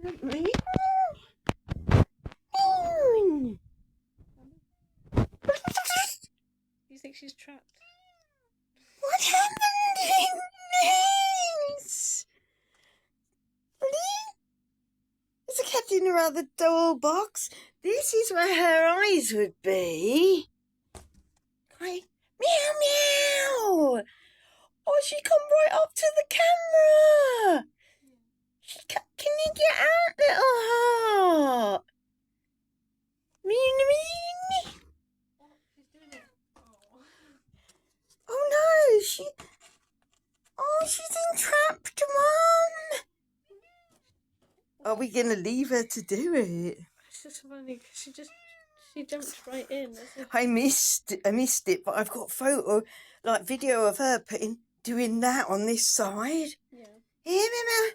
You think she's trapped? What happened in this? There's a cat in her other doll box. This is where her eyes would be. Meow meow. Oh, she come right up to the camera. Can you get out, little heart? Meow. Oh no, she's entrapped, Mum. Are we gonna leave her to do it? It's just funny because she jumped right in. I missed it, but I've got video of her doing that on this side. Yeah. Here, Mama.